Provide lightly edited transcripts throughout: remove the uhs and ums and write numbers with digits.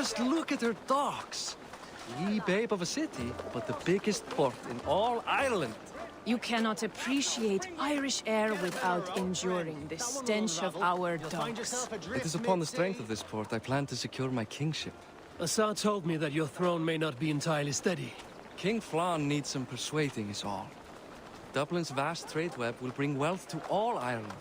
Just look at her docks. Wee babe of a city, but the biggest port in all Ireland. You cannot appreciate Irish air without enduring the stench of our docks. It is upon the strength of this port I plan to secure my kingship. Assar told me that your throne may not be entirely steady. King Flann needs some persuading is all. Dublin's vast trade web will bring wealth to all Ireland.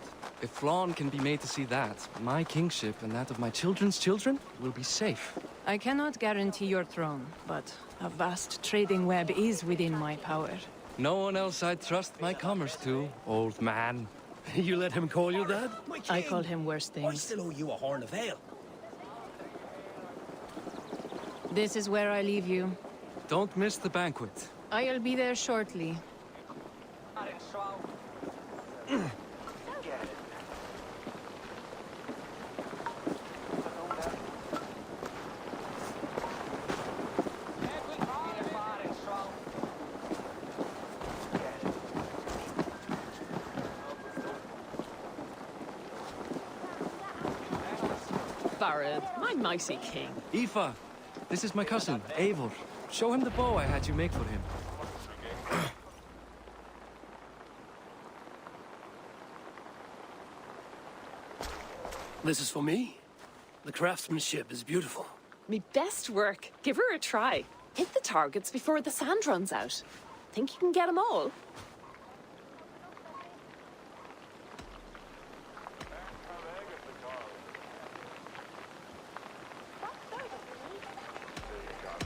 If Flann can be made to see that, my kingship and that of my children's children will be safe. I cannot guarantee your throne, but a vast trading web is within my power. No one else I'd trust my commerce to, old man. You let him call you that? I call him worse things. I still owe you a horn of ale. This is where I leave you. Don't miss the banquet. I'll be there shortly. Barad, my mighty king. Aoife, this is my cousin, Eivor. Show him the bow I had you make for him. This is for me. The craftsmanship is beautiful. Me best work. Give her a try. Hit the targets before the sand runs out. Think you can get them all?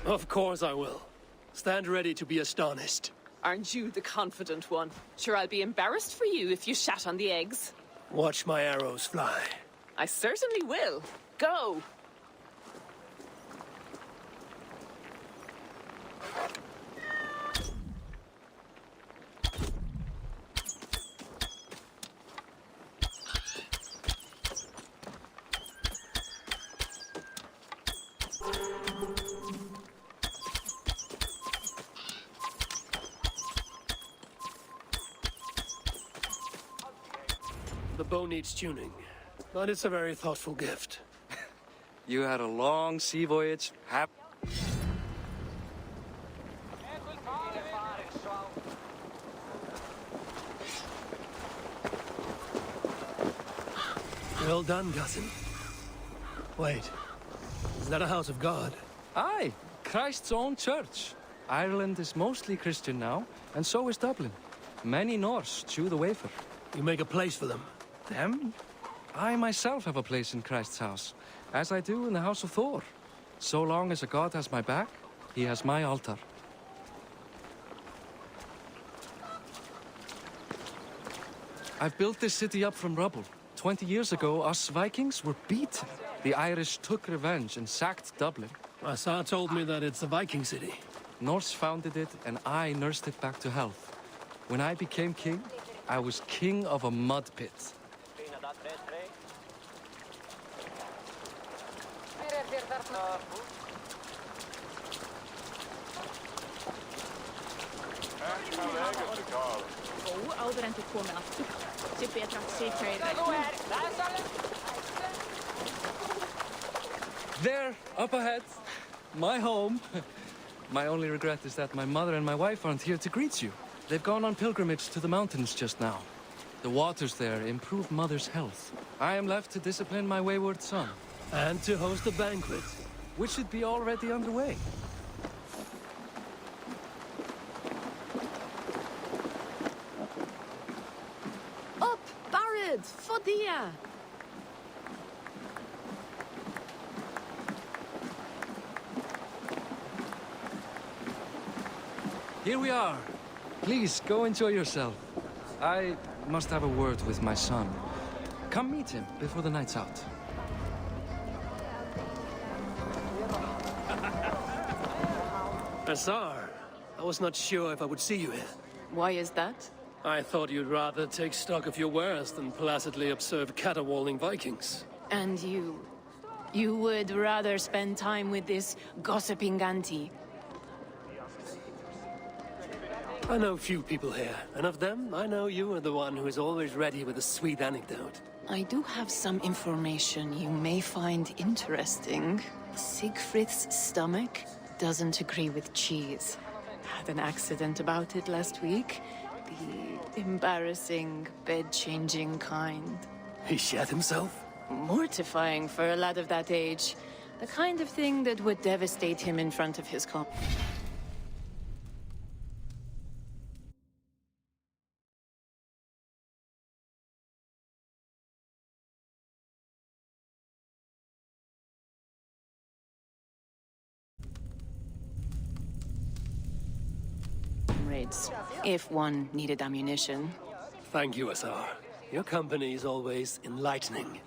Of course I will. Stand ready to be astonished. Aren't you the confident one? Sure, I'll be embarrassed for you if you shat on the eggs. Watch my arrows fly. I certainly will. Go! The bow needs tuning, but it's a very thoughtful gift. You had a long sea voyage. Well done, cousin. Wait, is that a house of God? Aye, Christ's own church. Ireland is mostly Christian now, and so is Dublin. Many Norse chew the wafer. You make a place for them. Them? I myself have a place in Christ's house, as I do in the house of Thor. So long as a god has my back, he has my altar. I've built this city up from rubble. 20 years ago, us Vikings were beaten. The Irish took revenge and sacked Dublin. Assar told me that it's a Viking city. Norse founded it, and I nursed it back to health. When I became king, I was king of a mud pit. Áður en þið komið aftur. Sé betra að sitja í There, up ahead. My home. My only regret is that my mother and my wife aren't here to greet you. They've gone on pilgrimage to the mountains just now. The waters there improve mother's health. I am left to discipline my wayward son. And to host a banquet. Which should be already underway. Up, Barad! Fodia! Here we are. Please, go enjoy yourself. I must have a word with my son. Come meet him before the night's out. Assar, I was not sure if I would see you here. Why is that? I thought you'd rather take stock of your wares than placidly observe caterwauling Vikings. And you? You would rather spend time with this gossiping auntie? I know few people here, and of them, I know you are the one who is always ready with a sweet anecdote. I do have some information you may find interesting. Siegfried's stomach doesn't agree with cheese. Had an accident about it last week. The embarrassing, bed-changing kind. He shat himself? Mortifying for a lad of that age. The kind of thing that would devastate him in front of his comrades, if one needed ammunition. Thank you, Assar. Your company is always enlightening.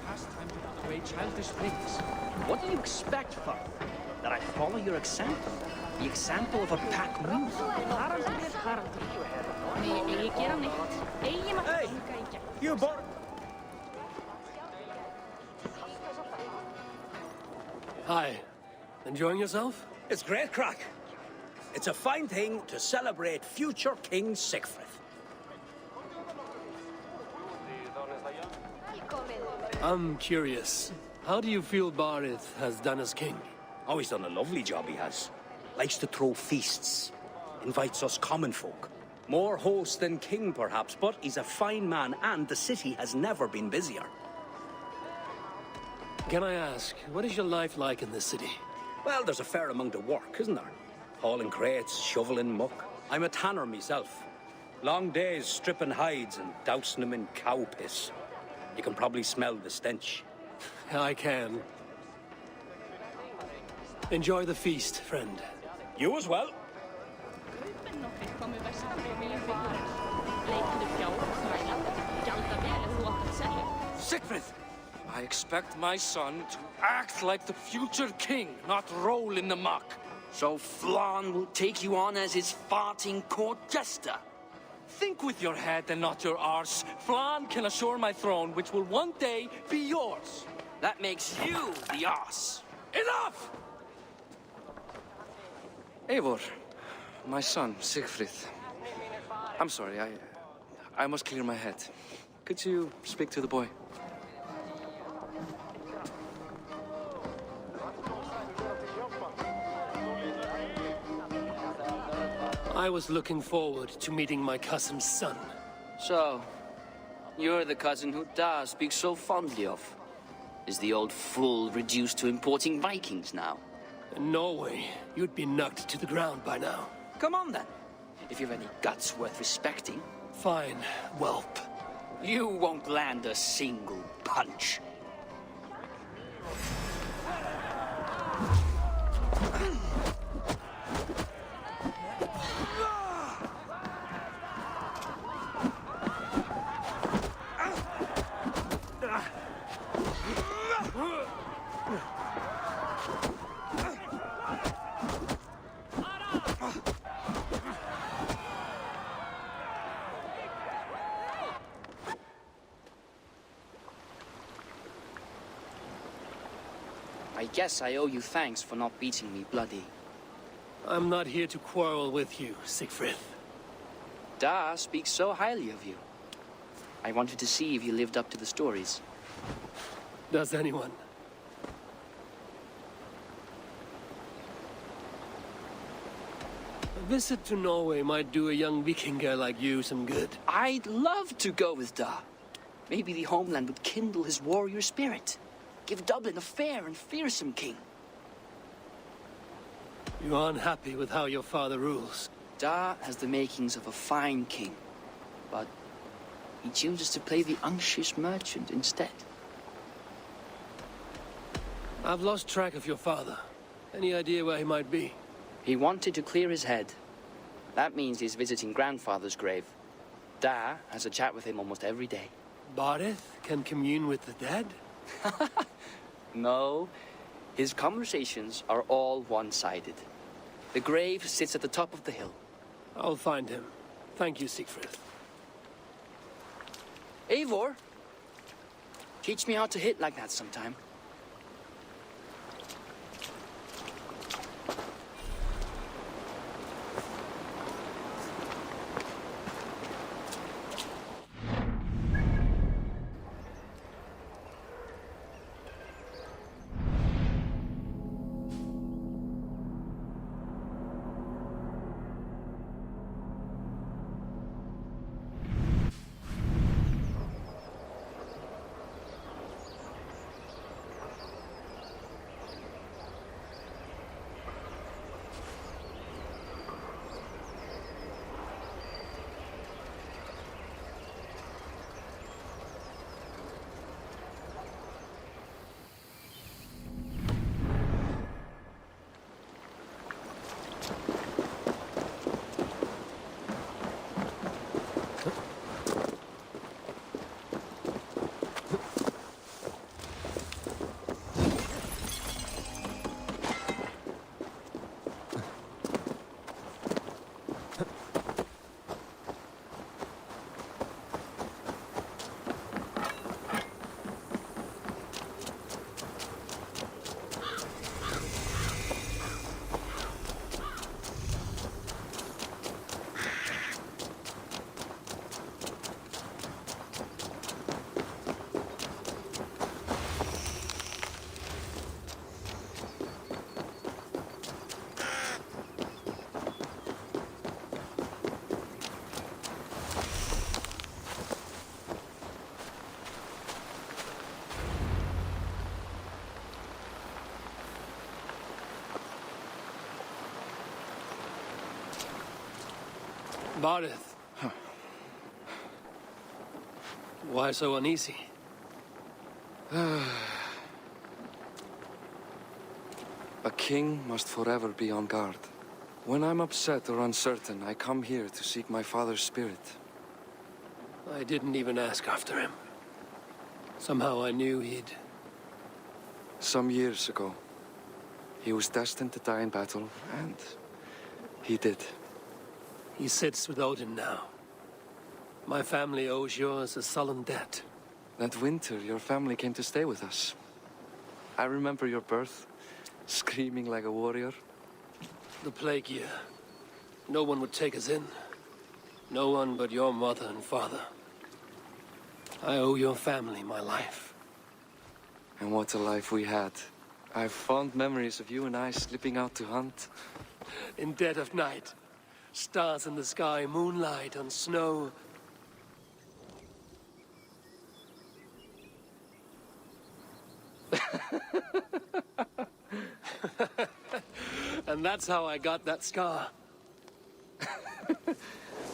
Pastime to put away childish things. What do you expect, father? That I follow your example? The example of a pack mule? Hey, You bought... Hi. Enjoying yourself? It's great crack. It's a fine thing to celebrate future King Siegfried. I'm curious. How do you feel Barith has done as king? Oh, he's done a lovely job, he has. Likes to throw feasts. Invites us common folk. More host than king, perhaps, but he's a fine man, and the city has never been busier. Can I ask, what is your life like in this city? Well, there's a fair amount of work, isn't there? Hauling crates, shoveling muck. I'm a tanner myself. Long days stripping hides and dousing them in cow piss. You can probably smell the stench. I can. Enjoy the feast, friend. You as well. Siegfried! I expect my son to act like the future king, not roll in the muck. So Flan will take you on as his farting court jester? Think with your head and not your arse. Flan can assure my throne, which will one day be yours. That makes you the ass. Enough! Eivor, my son, Siegfried. I'm sorry, I must clear my head. Could you speak to the boy? I was looking forward to meeting my cousin's son. So, you're the cousin who Da speaks so fondly of. Is the old fool reduced to importing Vikings now? In Norway, you'd be knocked to the ground by now. Come on then, if you've any guts worth respecting. Fine, whelp. You won't land a single punch. I guess I owe you thanks for not beating me bloody. I'm not here to quarrel with you, Siegfried. Da speaks so highly of you. I wanted to see if you lived up to the stories. Does anyone? A visit to Norway might do a young Viking girl like you some good. I'd love to go with Da. Maybe the homeland would kindle his warrior spirit. Give Dublin a fair and fearsome king. You are unhappy with how your father rules. Da has the makings of a fine king, but he chooses to play the unctuous merchant instead. I've lost track of your father. Any idea where he might be? He wanted to clear his head. That means he's visiting grandfather's grave. Da has a chat with him almost every day. Barith can commune with the dead? No, his conversations are all one-sided. The grave sits at the top of the hill. I'll find him. Thank you, Siegfried. Eivor, teach me how to hit like that sometime. Varith. Why so uneasy? A king must forever be on guard. When I'm upset or uncertain, I come here to seek my father's spirit. I didn't even ask after him. Somehow I knew he'd... Some years ago, he was destined to die in battle, and he did. He sits with Odin now. My family owes yours a sullen debt. That winter, your family came to stay with us. I remember your birth, screaming like a warrior. The plague year. No one would take us in. No one but your mother and father. I owe your family my life. And what a life we had. I have fond memories of you and I slipping out to hunt. In dead of night. Stars in the sky, moonlight on snow. And that's how I got that scar.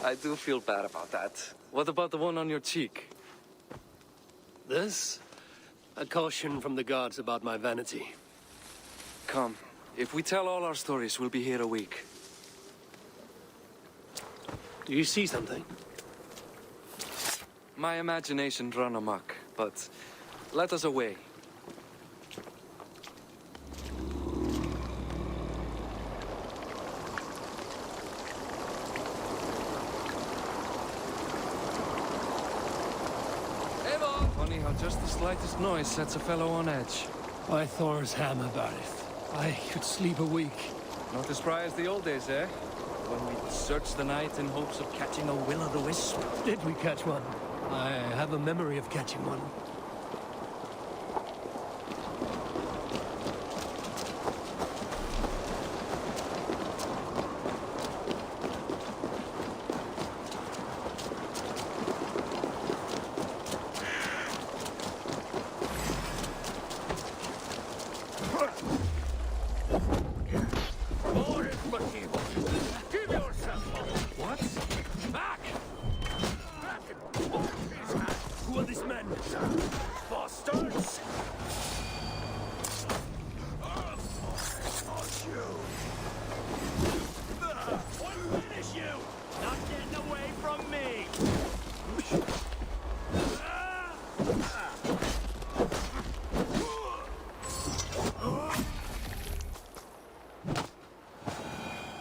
I do feel bad about that. What about the one on your cheek? This? A caution from the gods about my vanity. Come. If we tell all our stories, we'll be here a week. Do you see something? My imagination run amok, but let us away. Funny how just the slightest noise sets a fellow on edge. By Thor's hammer, Varith. I could sleep a week. Not as spry as the old days, eh? When we searched the night in hopes of catching a will-o'-the-wisp. Did we catch one? I have a memory of catching one.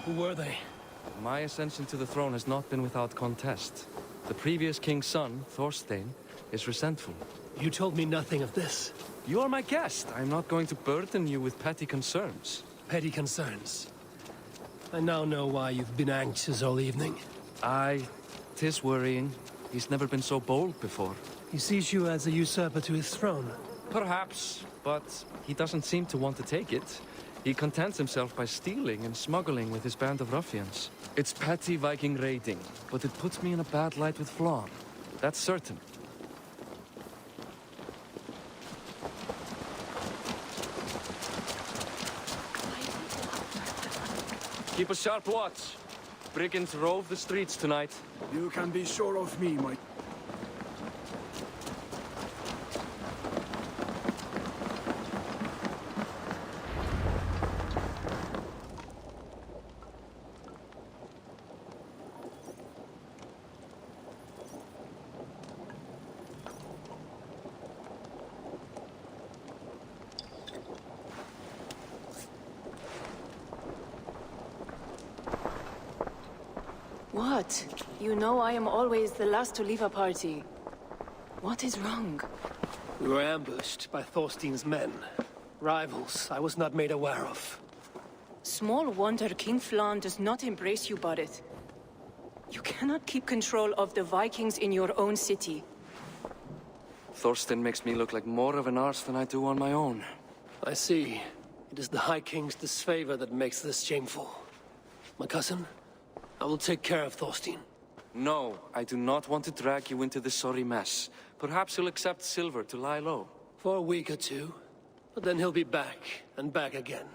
Who were they? My ascension to the throne has not been without contest. The previous king's son, Thorstein, is resentful. You told me nothing of this. You are my guest. I'm not going to burden you with petty concerns. Petty concerns. I now know why you've been anxious all evening. Aye, 'tis worrying. He's never been so bold before. He sees you as a usurper to his throne. Perhaps, but he doesn't seem to want to take it. He contents himself by stealing and smuggling with his band of ruffians. It's petty Viking raiding, but it puts me in a bad light with Flan. That's certain. Keep a sharp watch. Brigands rove the streets tonight. You can be sure of me, my... What? You know I am always the last to leave a party. What is wrong? We were ambushed by Thorstein's men. Rivals I was not made aware of. Small wonder King Flan does not embrace you, Barret. You cannot keep control of the Vikings in your own city. Thorstein makes me look like more of an arse than I do on my own. I see. It is the High King's disfavor that makes this shameful. My cousin, I will take care of Thorstein. No, I do not want to drag you into this sorry mess. Perhaps he'll accept silver to lie low. For a week or two. But then he'll be back, and back again.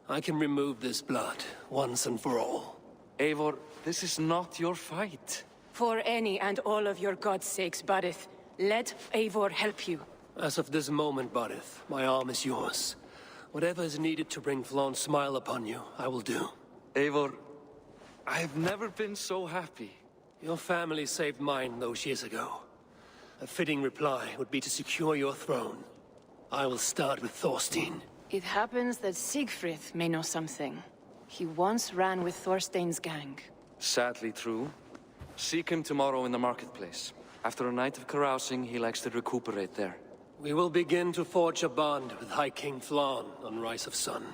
I can remove this blood, once and for all. Eivor, this is not your fight. For any and all of your god's sakes, Barith, let Eivor help you. As of this moment, Barith, my arm is yours. Whatever is needed to bring Flawn's smile upon you, I will do. Eivor, I've never been so happy. Your family saved mine those years ago. A fitting reply would be to secure your throne. I will start with Thorstein. It happens that Siegfried may know something. He once ran with Thorstein's gang. Sadly true. Seek him tomorrow in the marketplace. After a night of carousing, he likes to recuperate there. We will begin to forge a bond with High King Flawn on Rise of Sun.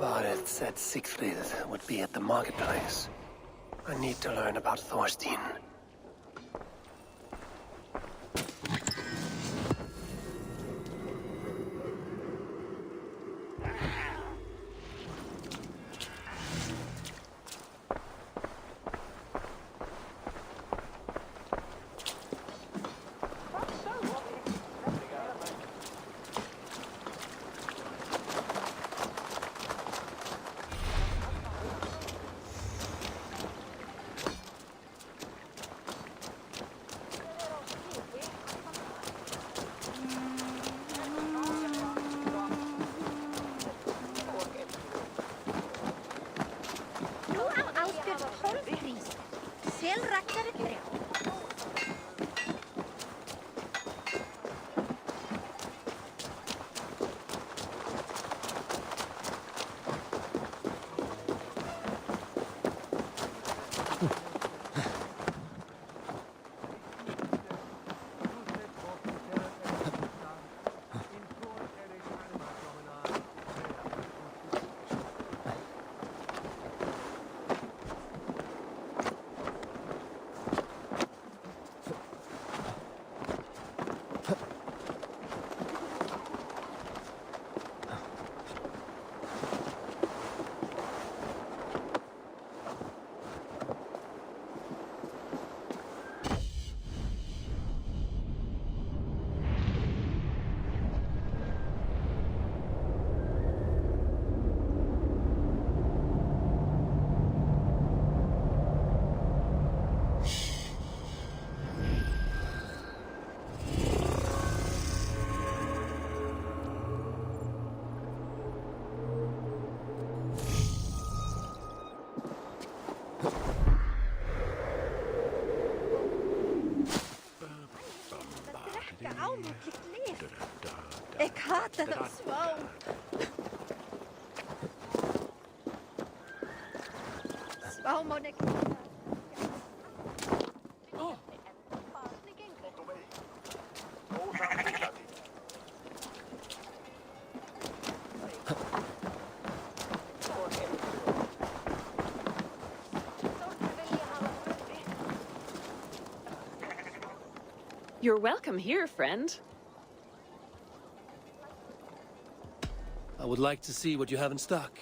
Barith said Siegfried would be at the marketplace. I need to learn about Thorstein. Ik haat het zo. Zo moet ik. You're welcome here, friend. I would like to see what you have in stock.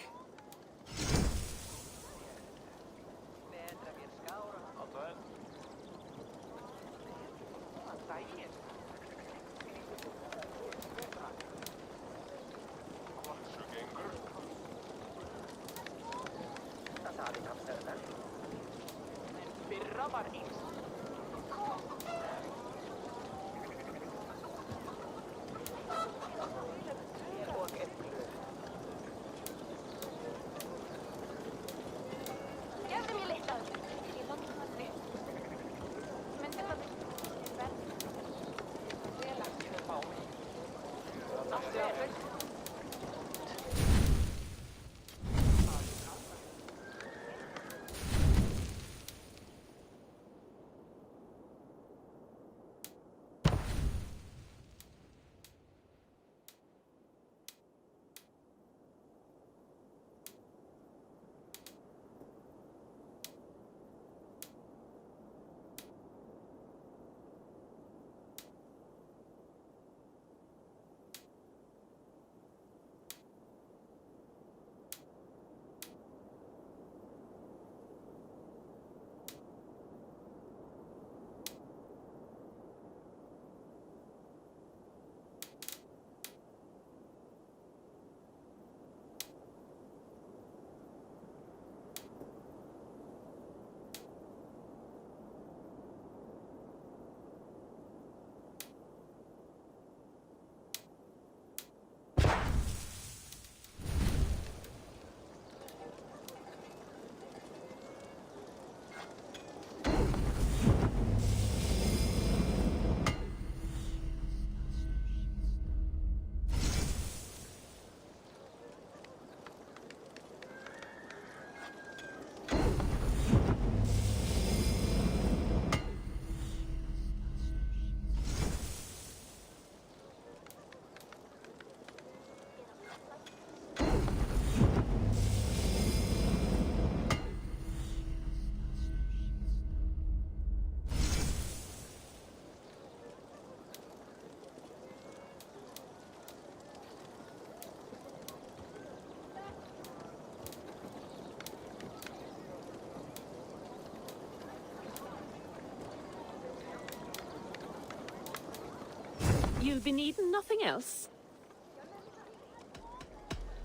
You'll be needing nothing else?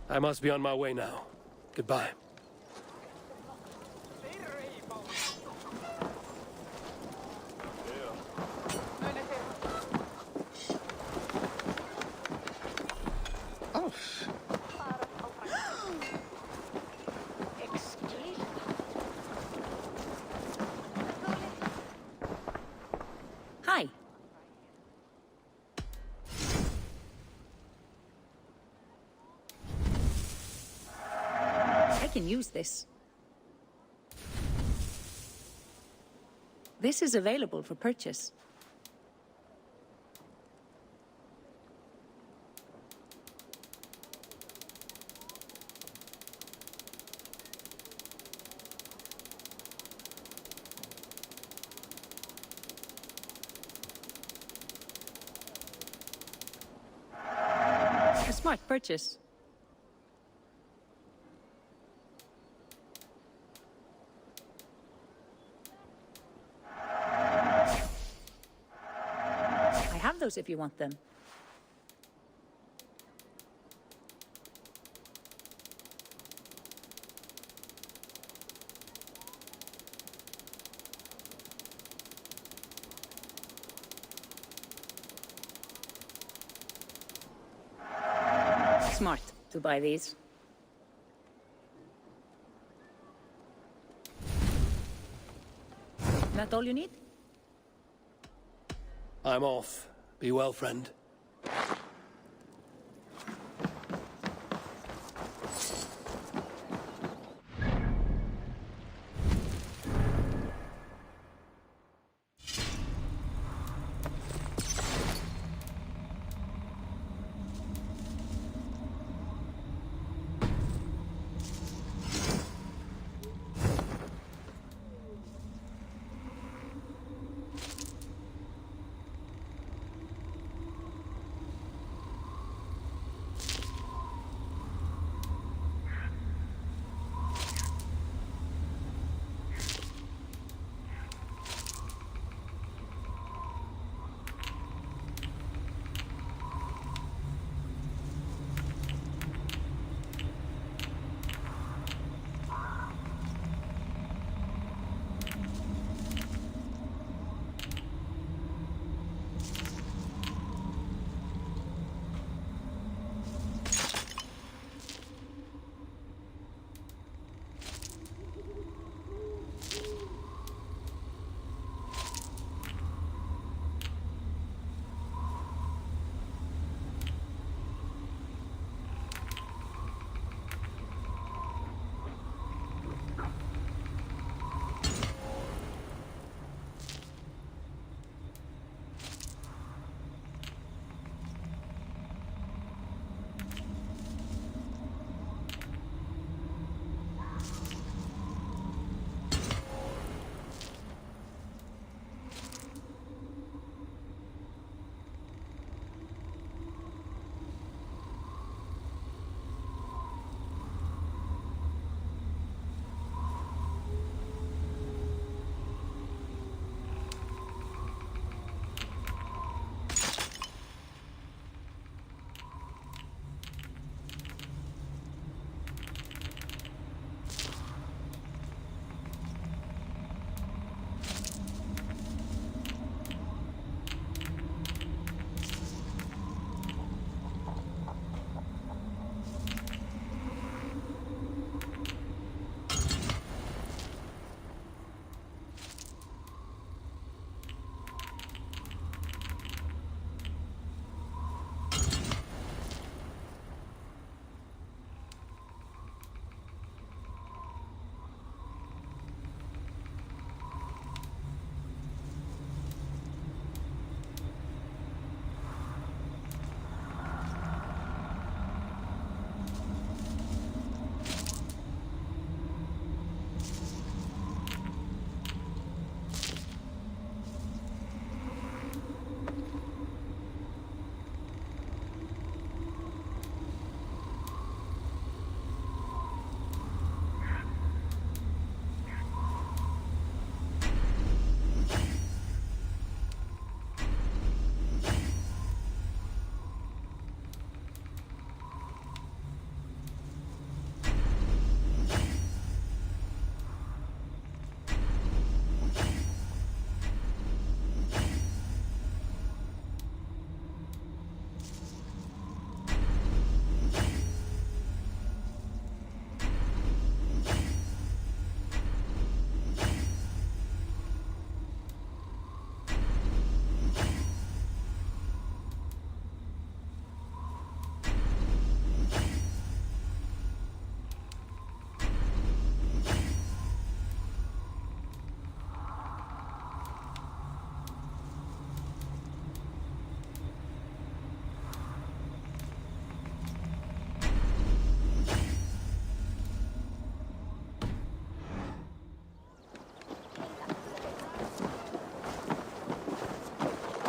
I must be on my way now. Goodbye. Hi. I can use this. This is available for purchase. A smart purchase. I have those if you want them. Smart to buy these. That all you need? I'm off. Be well, friend.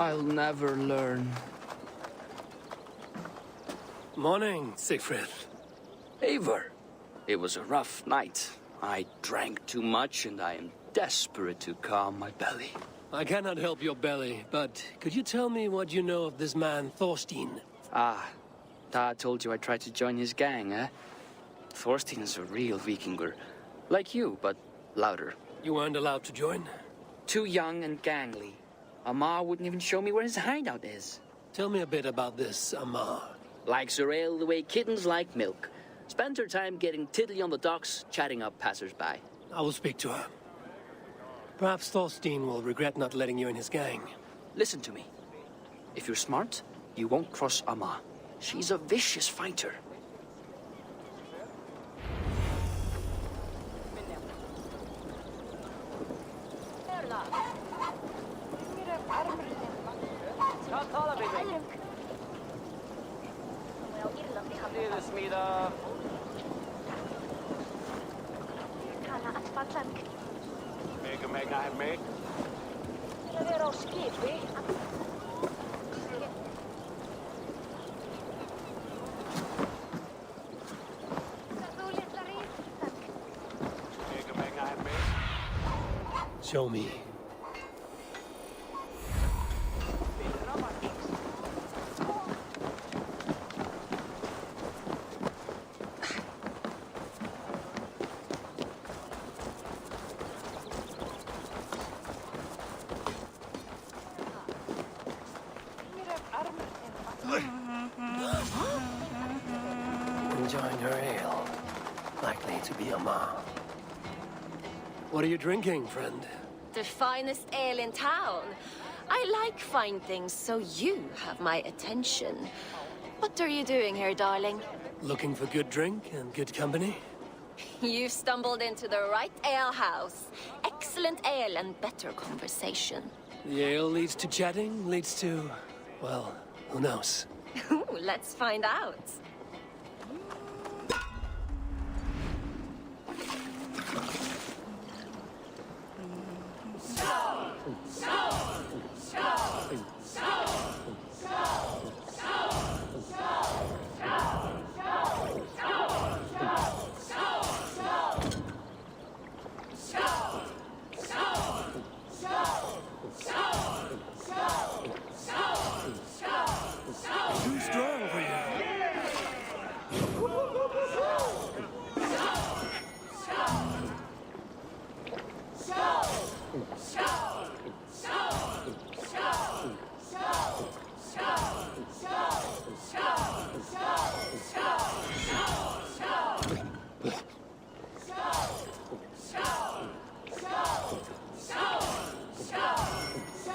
I'll never learn. Morning, Siegfried. Eivor, it was a rough night. I drank too much and I am desperate to calm my belly. I cannot help your belly, but could you tell me what you know of this man, Thorstein? Ah, Dad told you I tried to join his gang, eh? Thorstein is a real Vikinger. Like you, but louder. You weren't allowed to join? Too young and gangly. Amar wouldn't even show me where his hideout is. Tell me a bit about this Amar. Likes her ale the way kittens like milk. Spends her time getting tiddly on the docks, chatting up passers-by. I will speak to her. Perhaps Thorstein will regret not letting you in his gang. Listen to me. If you're smart, you won't cross Amar. She's a vicious fighter. Show me. Enjoying her ale. Likely to be Amar. What are you drinking, friend? The finest ale in town. I like fine things, so you have my attention. What are you doing here, darling? Looking for good drink and good company? You've stumbled into the right alehouse. Excellent ale and better conversation. The ale leads to chatting, leads to... well, who knows? Ooh, let's find out. Too strong for you.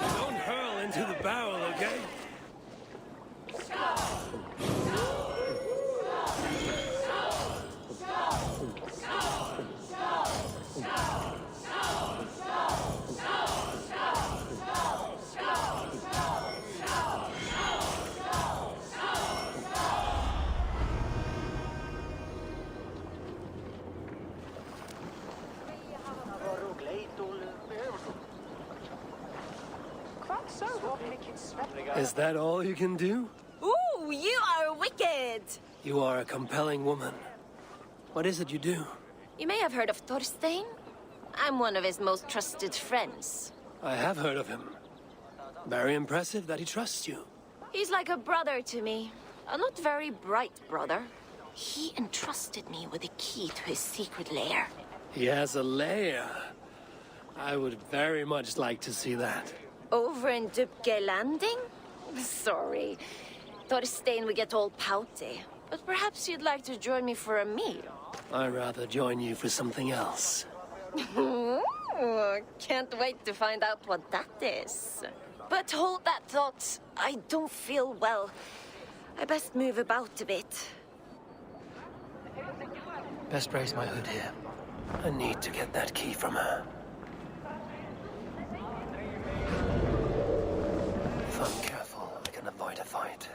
Don't hurl into the barrel, okay? Is that all you can do? Ooh, you are wicked! You are a compelling woman. What is it you do? You may have heard of Thorstein. I'm one of his most trusted friends. I have heard of him. Very impressive that he trusts you. He's like a brother to me. A not very bright brother. He entrusted me with the key to his secret lair. He has a lair. I would very much like to see that. Over in Dubke Landing? Sorry. Thorstein would get all pouty. But perhaps you'd like to join me for a meal. I'd rather join you for something else. Ooh, can't wait to find out what that is. But hold that thought. I don't feel well. I best move about a bit. Best raise my hood here. I need to get that key from her. If I'm careful, I can avoid a fight.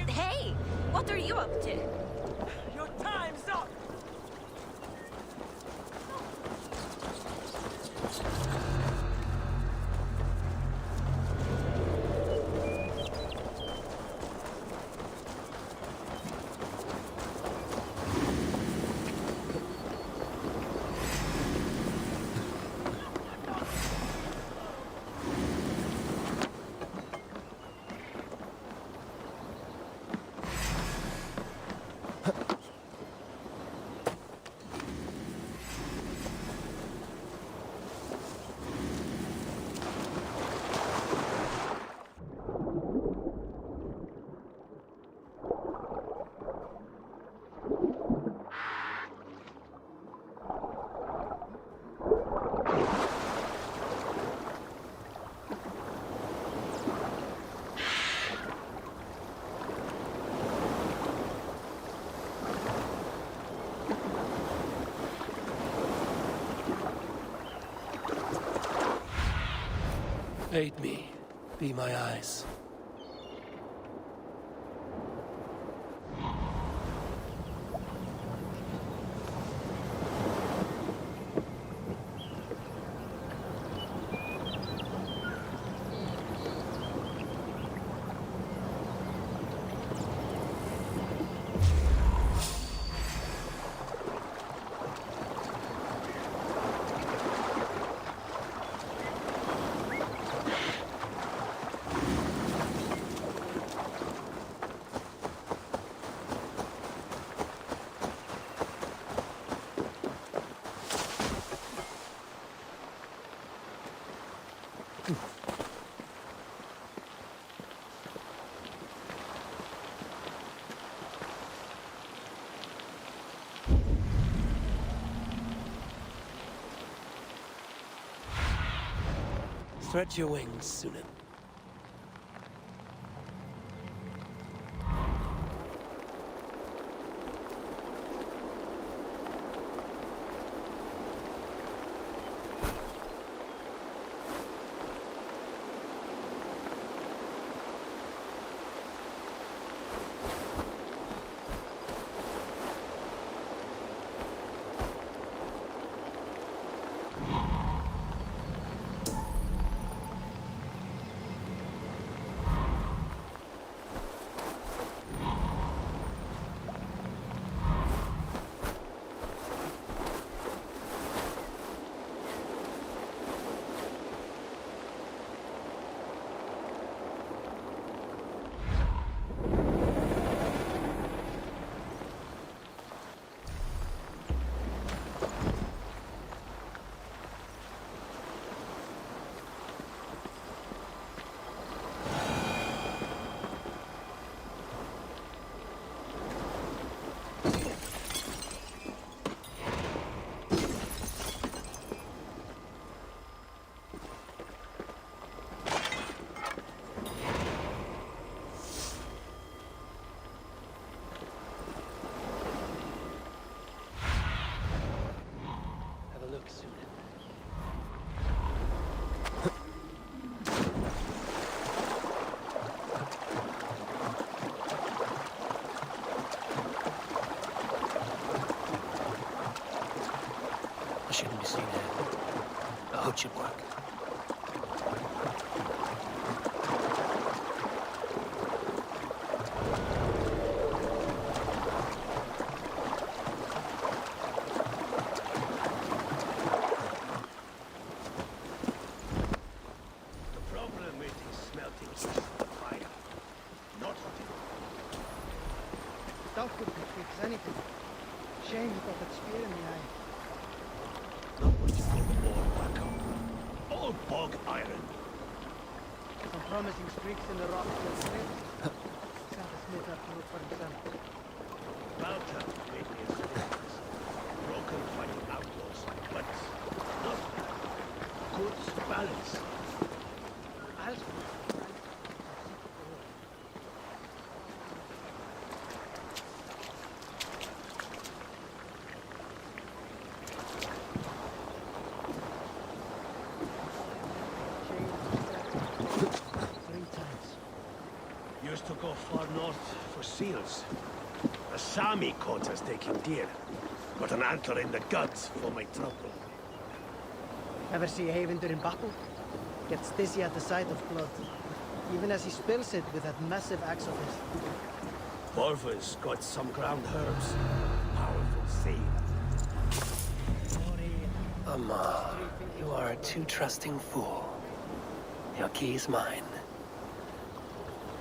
Hey! What are you up to? Your time's up! Aid me. Be my eyes. Spread your wings, Sunan. What should work? Doubt could fix anything. Shame he got that spear in the eye. Not what you call the ore back up. All bog iron. Some promising streaks in the rock will slip. Sent the smith up to look for himself. Balta made me a service. Broken fighting outlaws, but not bad. Good balance. As Used to go far north for seals. A Sami caught us taking deer. Got an antler in the guts for my trouble. ever see Haven in battle? Gets dizzy at the sight of blood. Even as he spills it with that massive axe of his. Borva's got some ground herbs. Powerful seed. Amar, you are a too trusting fool. Your key is mine.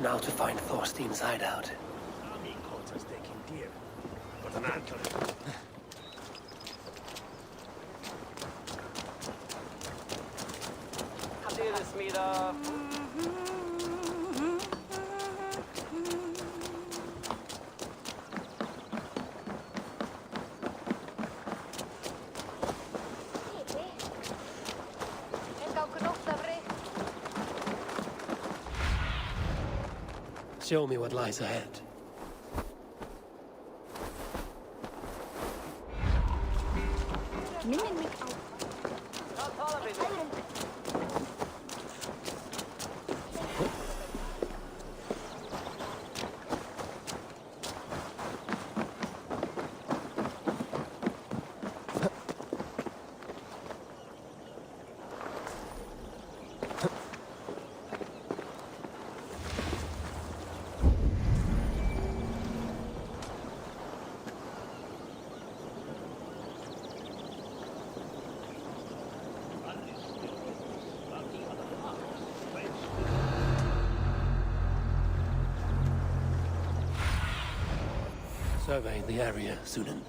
Now to find Thorstein's hideout. Sami caught us taking deer. Got an antler. Show me what lies ahead. Survey the area, Sunan.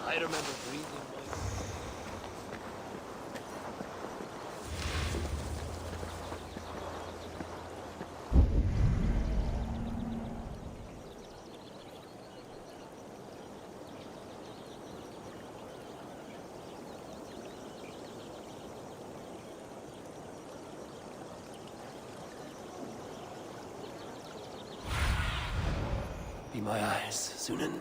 I remember breathing. Be my eyes, Sunan.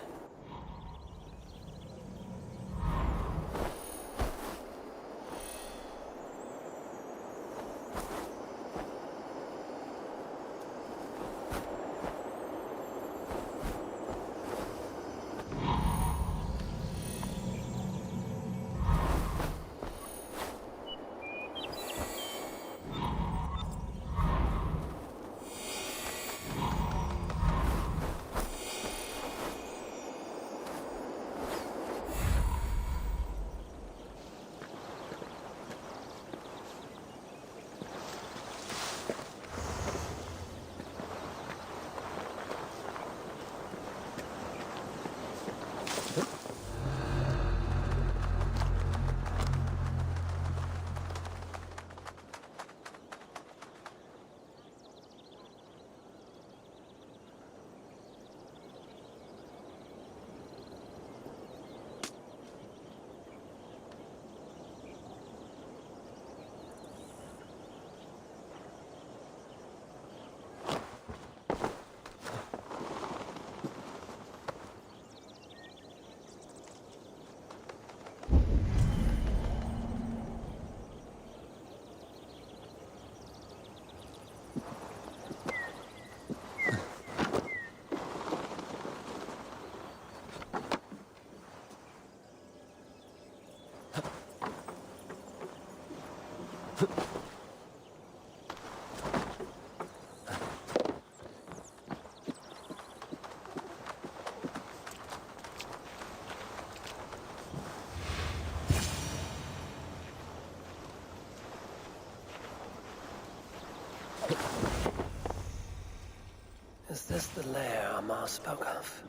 this the lair Amar spoke of?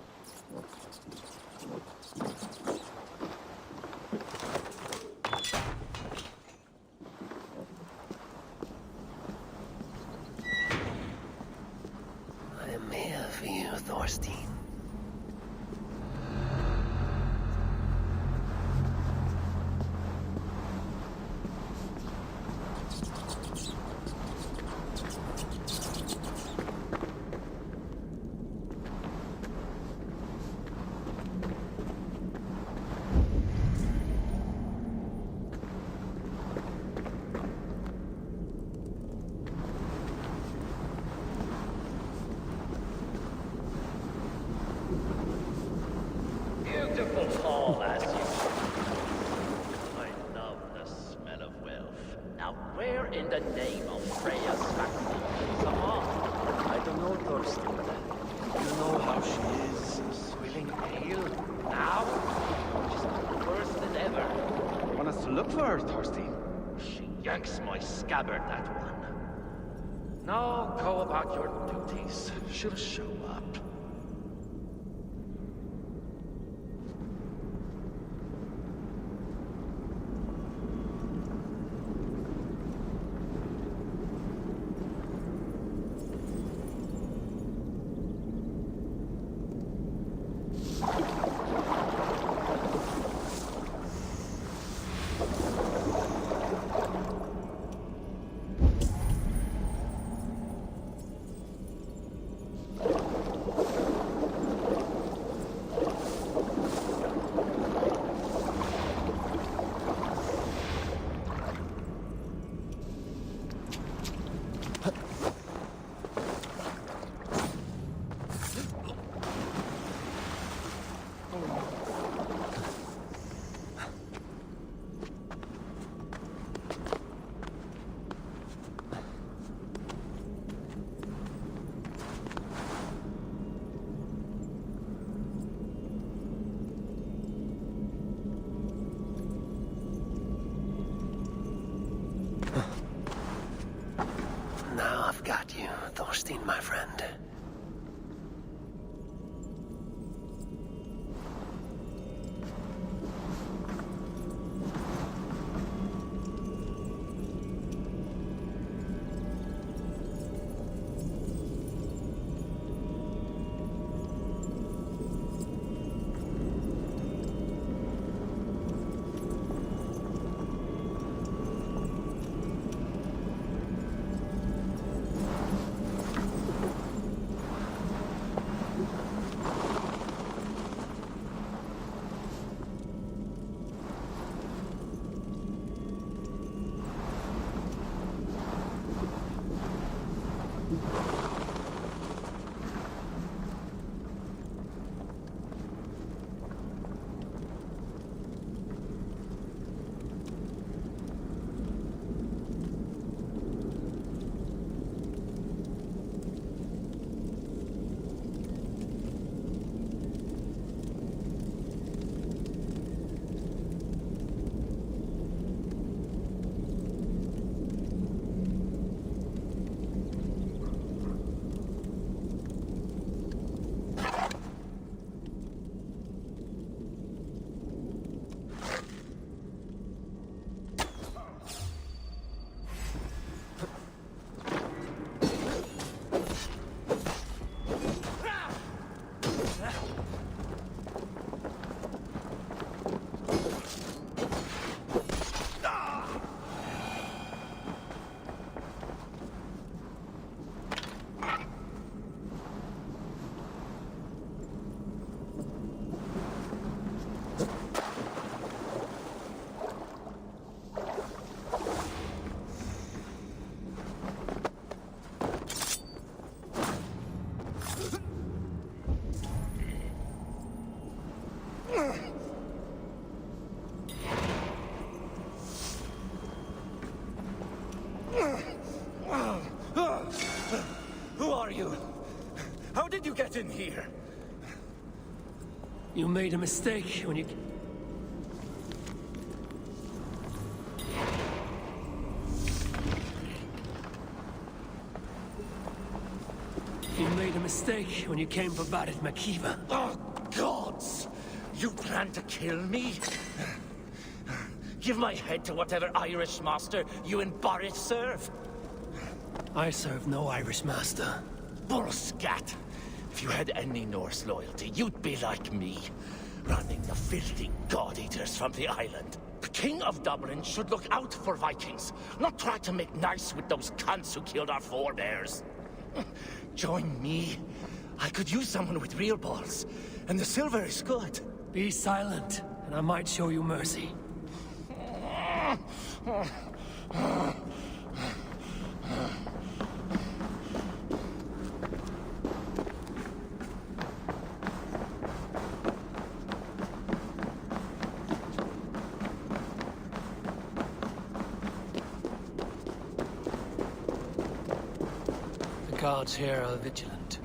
I am here for you, Thorstein. Beautiful hall, as you I love the smell of wealth. Now, where in the name of Freya's vaccine is Amar? I don't know, Thorstein. You know how she is, swilling ale. Now? She's worse than ever. Want us to look for her, Thorstein? She yanks my scabbard, that one. Now, go about your duties. She'll show up. Now I've got you, Thorstein, my friend. Who are you? How did you get in here? You made a mistake when you... You made a mistake when you came for Barit Makiva. Oh, gods! You plan to kill me? Give my head to whatever Irish master you and Barrett serve. I serve no Irish master. Bullscat! If you had any Norse loyalty, you'd be like me, running the filthy god-eaters from the island. The King of Dublin should look out for Vikings, not try to make nice with those cunts who killed our forebears. Join me. I could use someone with real balls, and the silver is good. Be silent, and I might show you mercy. The guards here are vigilant.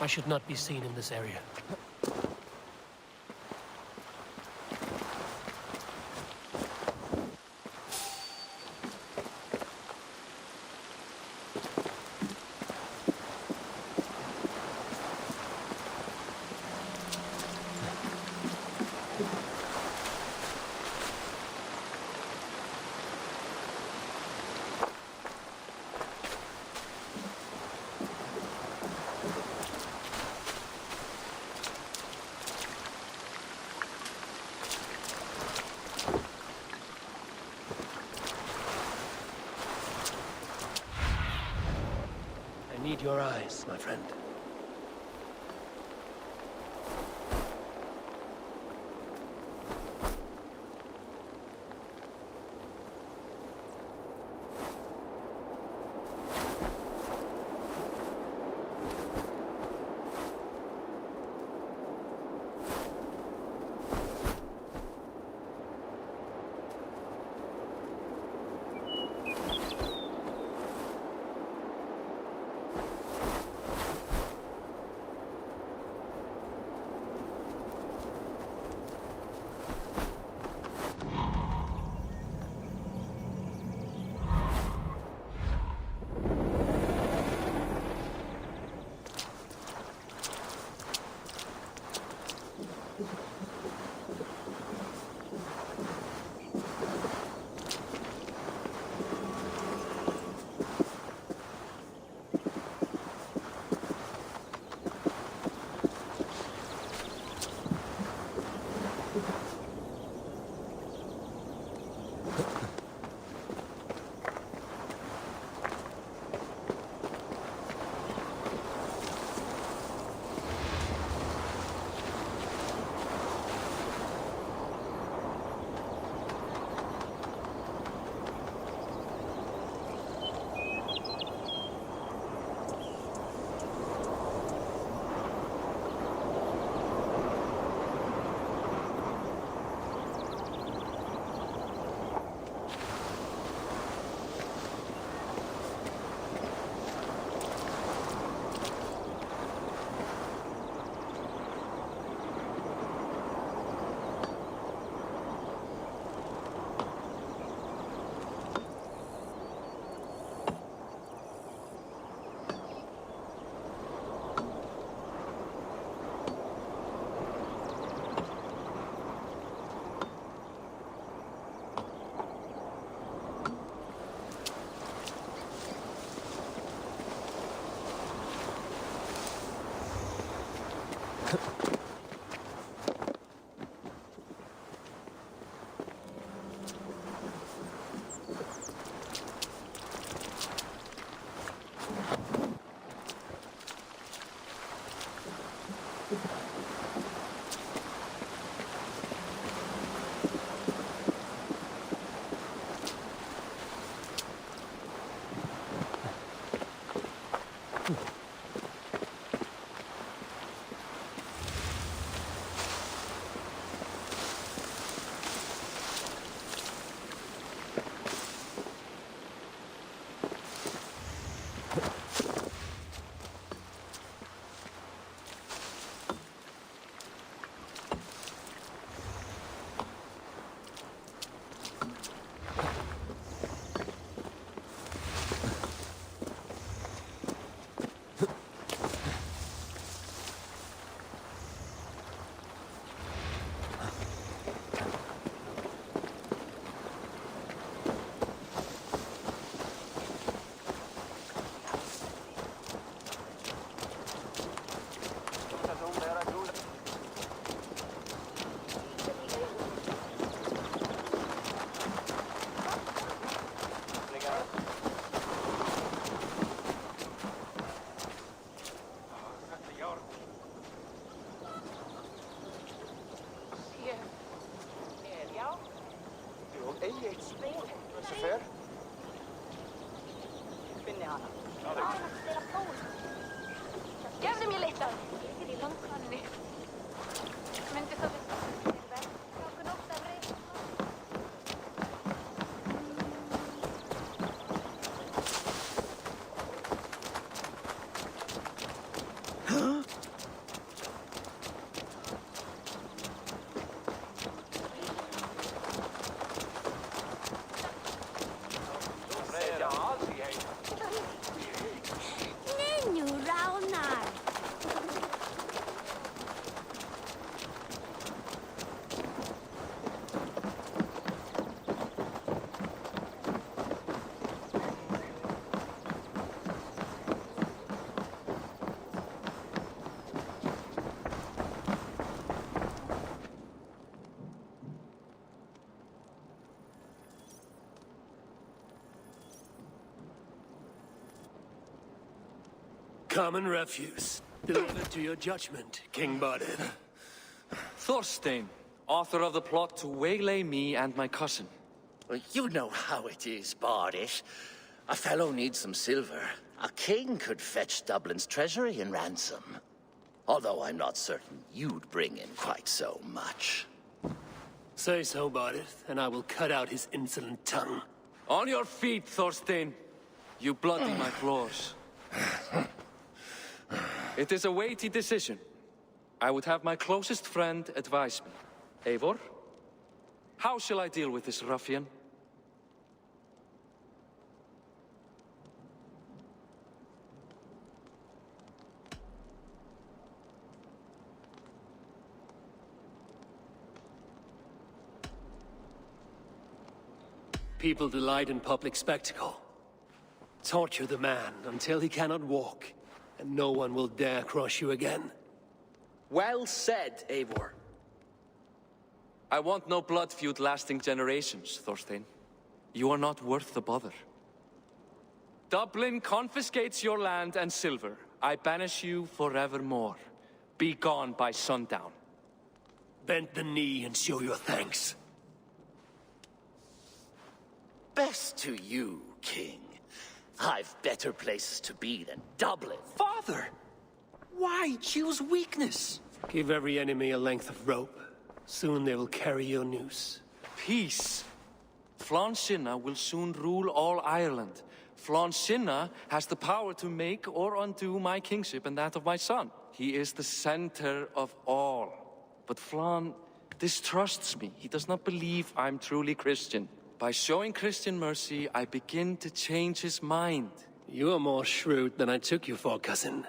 I should not be seen in this area. I need your eyes, my friend. Common refuse. Delivered to your judgment, King Budded. Thorstein, author of the plot to waylay me and my cousin. Well, you know how it is, Bardish. A fellow needs some silver. A king could fetch Dublin's treasury in ransom. Although I'm not certain you'd bring in quite so much. Say so, Budded, and I will cut out his insolent tongue. On your feet, Thorstein. You bloody my claws. It is a weighty decision. I would have my closest friend advise me. Eivor, how shall I deal with this ruffian? People delight in public spectacle. Torture the man until he cannot walk, and no one will dare cross you again. Well said, Eivor. I want no blood feud lasting generations, Thorstein. You are not worth the bother. Dublin confiscates your land and silver. I banish you forevermore. Be gone by sundown. Bend the knee and show your thanks. Best to you, King. I've better places to be than Dublin. Father! Why choose weakness? Give every enemy a length of rope. Soon they will carry your noose. Peace. Flann Sinna will soon rule all Ireland. Flann Sinna has the power to make or undo my kingship and that of my son. He is the center of all. But Flann distrusts me. He does not believe I'm truly Christian. By showing Christian mercy, I begin to change his mind. You are more shrewd than I took you for, cousin.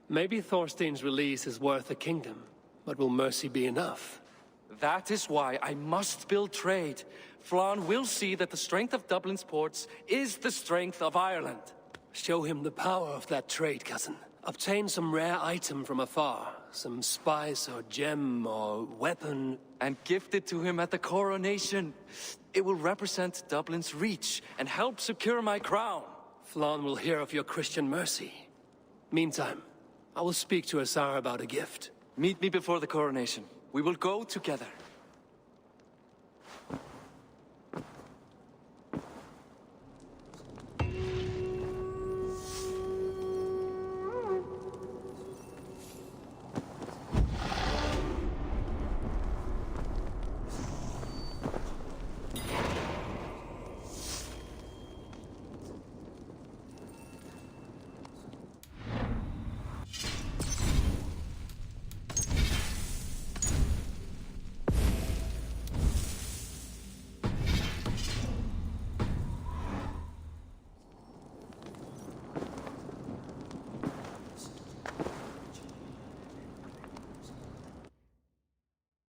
Maybe Thorstein's release is worth a kingdom, but will mercy be enough? That is why I must build trade. Flann will see that the strength of Dublin's ports is the strength of Ireland. Show him the power of that trade, cousin. Obtain some rare item from afar. Some spice or gem or weapon. And gift it to him at the coronation. It will represent Dublin's reach and help secure my crown. Flann will hear of your Christian mercy. Meantime, I will speak to Assar about a gift. Meet me before the coronation. We will go together.